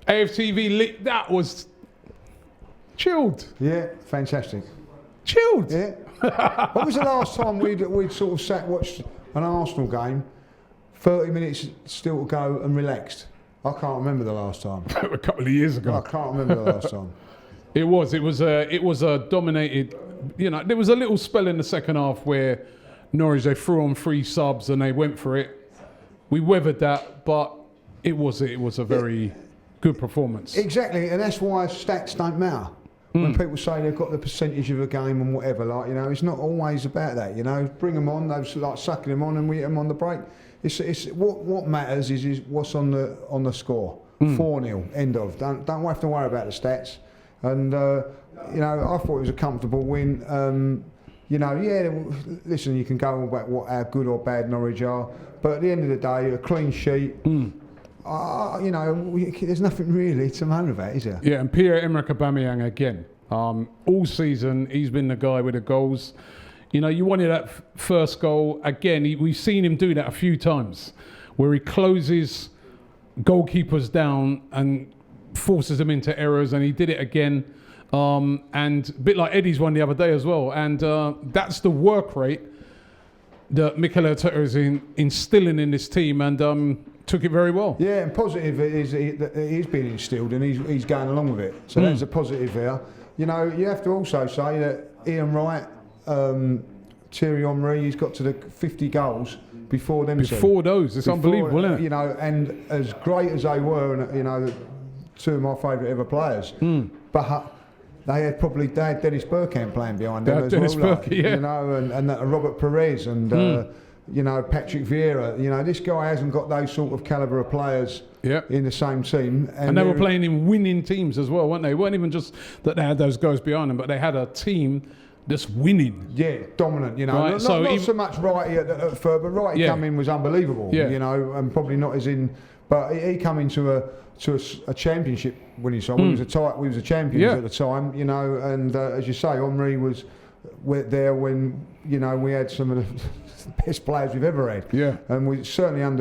AFTV, that was chilled. Yeah, fantastic. Chilled. Yeah. When was the last time we'd sort of watched an Arsenal game, 30 minutes still to go and relaxed? I can't remember the last time. A couple of years ago. I can't remember the last time. It was a dominated, there was a little spell in the second half where Norwich, they threw on 3 subs and they went for it. We weathered that, but it was a very good performance. Exactly, and that's why stats don't matter. When people say they've got the percentage of a game and whatever, it's not always about that. Bring them on, those like sucking them on, and we hit them on the break. It's what matters is what's on the score. 4-0, end of. Don't have to worry about the stats. And I thought it was a comfortable win. Listen, you can go about how good or bad Norwich are, but at the end of the day, a clean sheet. There's nothing really to moan about, is there? Yeah, and Pierre-Emerick Aubameyang again. All season, he's been the guy with the goals. You wanted that first goal. Again, we've seen him do that a few times, where he closes goalkeepers down and forces them into errors, and he did it again. And a bit like Eddie's one the other day as well. And that's the work rate that Mikel Arteta is instilling in this team, and took it very well. Yeah, and positive is that he's been instilled and he's going along with it. So that's a positive there. You have to also say that Ian Wright, Thierry Henry, he's got to the 50 goals before them. Before those, it's unbelievable, isn't it? And as great as they were, and 2 of my favourite ever players, but they had Dennis Bergkamp playing behind them as Dennis well. Bergkamp, and Robert Perez and Patrick Vieira. This guy hasn't got those sort of calibre of players in the same team. And they were playing in winning teams as well, weren't they? It weren't even just that they had those guys behind them, but they had a team that's winning. Yeah, dominant, Right? Not so much Wrighty at first, but Wrighty coming was unbelievable, and probably not as in... But he came into a championship winning side. We was a champions at the time, and as you say, Henry was there when we had some of the best players we've ever had. Yeah. And we certainly with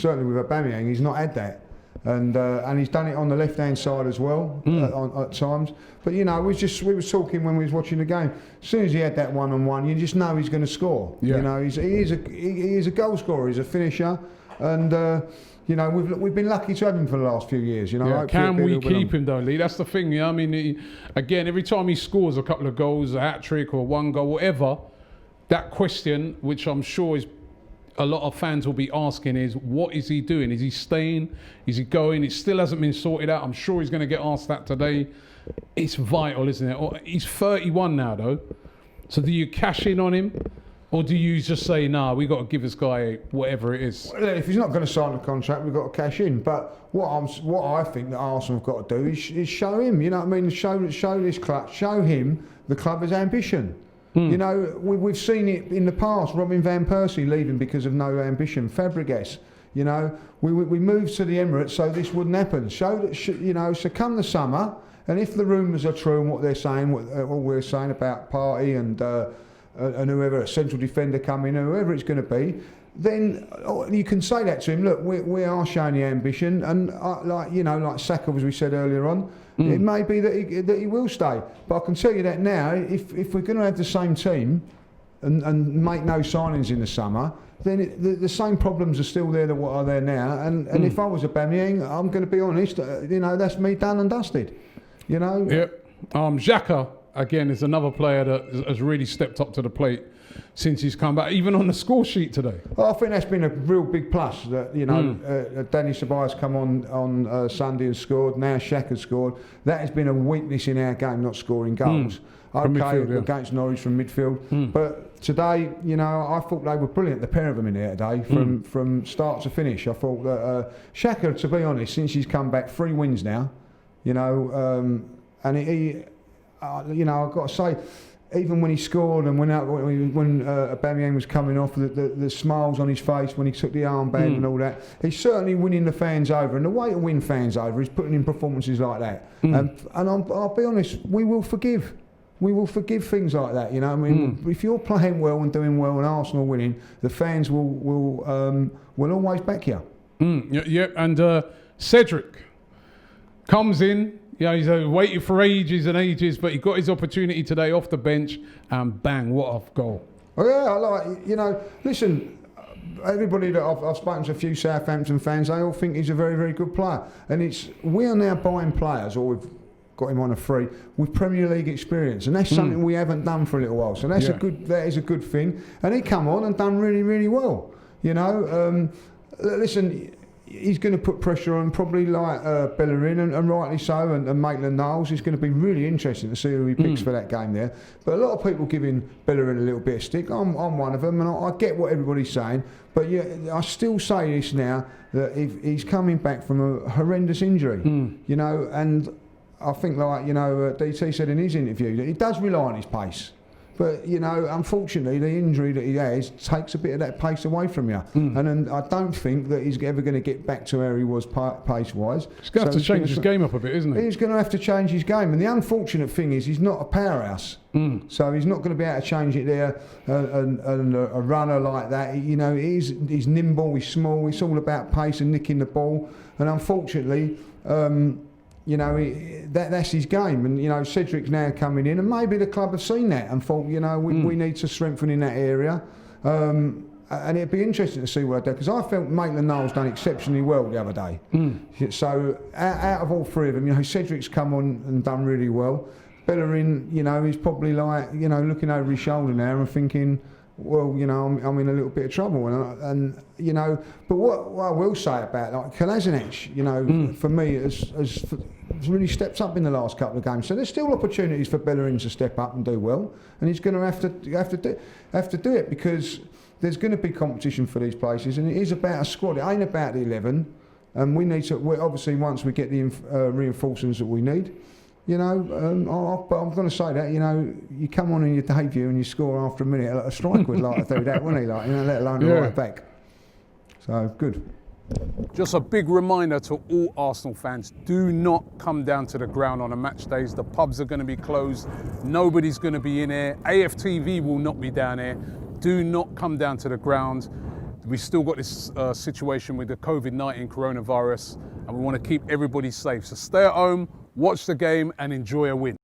Aubameyang, he's not had that, and he's done it on the left hand side as well at times. But we were talking when we was watching the game. As soon as he had that 1-on-1, you just know he's going to score. Yeah. He is a goal scorer. He's a finisher, and. We've been lucky to have him for the last few years. Can we keep him though, Lee? That's the thing. I mean, again, every time he scores a couple of goals, a hat trick or 1 goal, whatever, that question, which I'm sure is a lot of fans will be asking, is what is he doing? Is he staying? Is he going? It still hasn't been sorted out. I'm sure he's going to get asked that today. It's vital, isn't it? He's 31 now, though. So do you cash in on him? Or do you just say, nah, we've got to give this guy whatever it is? Well, if he's not going to sign a contract, we've got to cash in. But what I think that Arsenal have got to do is show him, show this club, show him the club has ambition. We've seen it in the past, Robin van Persie leaving because of no ambition, Fabregas. We moved to the Emirates so this wouldn't happen. So come the summer, and if the rumours are true and what they're saying, what we're saying about Partey and whoever, a central defender coming, whoever it's going to be, then you can say that to him. Look, we are showing the ambition, and like Xhaka, as we said earlier on, it may be that he will stay. But I can tell you that now, if we're going to have the same team and make no signings in the summer, then the same problems are still there that what are there now. And if I was Aubameyang, I'm going to be honest, that's me done and dusted. Yep. Xhaka, again, is another player that has really stepped up to the plate since he's come back, even on the score sheet today. Well, I think that's been a real big plus that Danny Ceballos come on Sunday and scored. Now Xhaka scored. That has been a weakness in our game, not scoring goals. Midfield, against Norwich from midfield. But today, I thought they were brilliant. The pair of them in there today, from start to finish. I thought that Xhaka, to be honest, since he's come back, 3 wins now. And he. I've got to say, even when he scored and when Aubameyang was coming off, the smiles on his face when he took the armband and all that, he's certainly winning the fans over. And the way to win fans over is putting in performances like that. And I'll be honest, we will forgive. We will forgive things like that. If you're playing well and doing well and Arsenal winning, the fans will always back you. Yeah, and Cedric. Comes in, you know, he's waited for ages and ages, but he got his opportunity today off the bench, and bang, what a goal. Oh yeah, I like, you know, listen, everybody that I've spoken to, a few Southampton fans, they all think he's a very, very good player. And we are now buying players, or we've got him on a free, with Premier League experience, and that's something we haven't done for a little while. So that is a good thing. And he come on and done really, really well. You know, listen, he's going to put pressure on probably like Bellerin, and rightly so, and Maitland-Niles. It's going to be really interesting to see who he picks for that game there. But a lot of people giving Bellerin a little bit of stick. I'm one of them, and I get what everybody's saying. But yeah, I still say this now, that if he's coming back from a horrendous injury, you know, and I think, like, you know, DT said in his interview that he does rely on his pace. But, you know, unfortunately, the injury that he has takes a bit of that pace away from you. And I don't think that he's ever going to get back to where he was pace-wise. He's going to have to change his game up a bit, isn't he? He's going to have to change his game. And the unfortunate thing is he's not a powerhouse. So he's not going to be able to change it there. And a runner like that, you know, he's nimble, he's small, it's all about pace and nicking the ball. And unfortunately, you know, that's his game. And, you know, Cedric's now coming in, and maybe the club have seen that and thought, you know, we need to strengthen in that area. And it'd be interesting to see what they do, because I felt Maitland-Niles done exceptionally well the other day. So out of all three of them, you know, Cedric's come on and done really well. Bellerin, you know, he's probably like, you know, looking over his shoulder now and thinking, well, you know, I'm in a little bit of trouble, and you know. But what I will say about, like, Kolasinac, you know, for me has really stepped up in the last couple of games. So there's still opportunities for Bellerin to step up and do well, and he's going to have to do it, because there's going to be competition for these places, and it is about a squad. It ain't about the 11, and we need to. Obviously, once we get the reinforcements that we need. You know, but I'm going to say that, you know, you come on in your debut and you score after a minute. A striker would like to do that, wouldn't he? Like, you know, let alone the right back. So, good. Just a big reminder to all Arsenal fans, do not come down to the ground on a match days. The pubs are going to be closed. Nobody's going to be in here. AFTV will not be down here. Do not come down to the ground. We've still got this situation with the COVID-19 coronavirus, and we want to keep everybody safe. So stay at home, watch the game, and enjoy a win.